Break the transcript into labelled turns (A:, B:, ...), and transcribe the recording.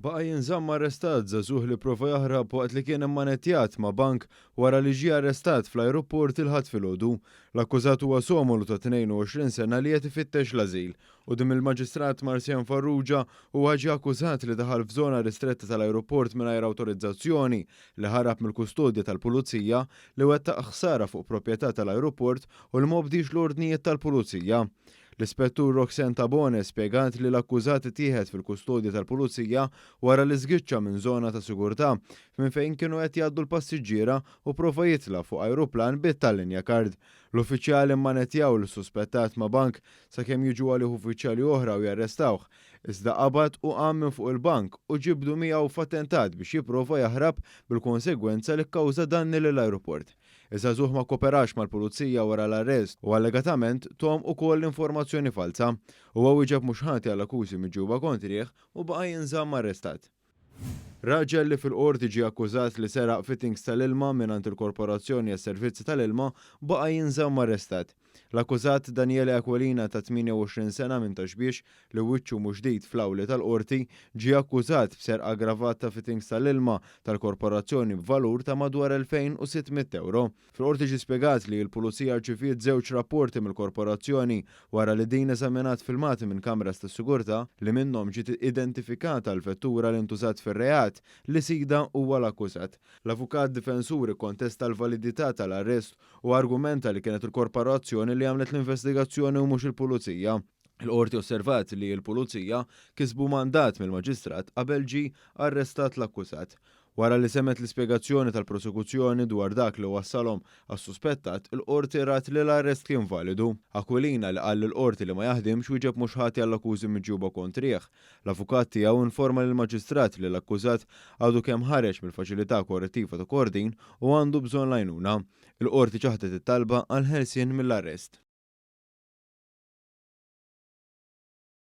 A: Baqa jinżamm arrestat żagħżugħ li prova jaħrab waqt li kien immanettjat ma' bank wara li ġie arrestat fl-ajruport il-ħadd filgħodu. L-akkużat huwa somolu ta' 22 sena li qed ifittex l-ażil. Quddiem il-Maġistrat Marzjan Farrugia huwa ġie akkużat li daħal f'żona ristretta tal-ajruport mingħajr awtorizzazzjoni li ħarab mill-kustodja tal-Pulizija li wettaq ħsara fuq proprjetà tal-ajruport u li m'obdix l-ordnijiet tal-Pulizija. L-Ispettur Roxen Tabone spjegat li l-akkużat tieħed fil-kustodja tal-Pulizija wara li żgiċċa minn żona ta' sigurtà minn fejn kienu qed jgħaddu l-passiġġiera u prova jitla fuq ajruplan bit-tal-linja kard. L-uffiċjali mmanettjaw l-suspettat ma' bank sakemm jiġu għalih uffiċjali oħra u jarrestawh. Iżda qabad u qam minn fuq il-bank u ġibdu miegħu f'attentat biex jipprova jaħrab bil-konsegwenza li kkawża danni lill-ajruport. Iż-żagħżugħ ma koperax mal-pulizija wara l-arrest u allegatament tom ukoll informazzjoni falsa. Huwa wieġeb mhux ħati għal akkużi miġġuba kontrih u baqa' jinżamm arrestat. Raġel li fil-qorti ġie akkużat li seraq fittings tal-ilma mingħand il-Korporazzjoni għas-Servizzi tal-Ilma baqa' jinżamm arrestat. L-akkużat Daniele Aquilina ta' 28 sena minn Taxbiex li wiċċu mhux ġdid fl-awli tal-qorti ġie akkużat b'serq aggravat ta' fittings tal-ilma tal-Korporazzjoni b'valur ta' madwar 2600 euro. Fil-qorti ġie spjegat li l-Pulizija rċifiet żewġ rapporti mill-Korporazzjoni wara li din eżaminat filmati minn kameras tas-sigurtà li minnhom ġiet identifikata l-vettura li ntużat fir-reat li sida huwa l-akkużat. L-avukat difensuri kontesta l-validità tal-arrest u argumenta li kienet il-korporazzjoni li għamlet l-investigazzjoni u mhux il-pulizija. Il-qorti osservat li l-pulizija kisbu mandat mill-maġistrat qabel ġie arrestat l-akkużat. Wara li semet l-ispjegazzjoni tal-prosekuzzjoni dwar dak li wassalhom għas-suspettat, il-qorti rat li l-arrest kien validu. Aquilina li qal l-qorti li ma jaħdimx wieġeb mhux ħati għall-akkużi miġġuba kontrih. L-avukat tiegħu informa lill-maġistrat li l-akkużat għadu kemm ħareġ mill-faċilità korrettiva ta' Kordin u għandu bżonn l-għajnuna. Il-qorti ċaħdet it-talba għal ħelsien mill-arrest.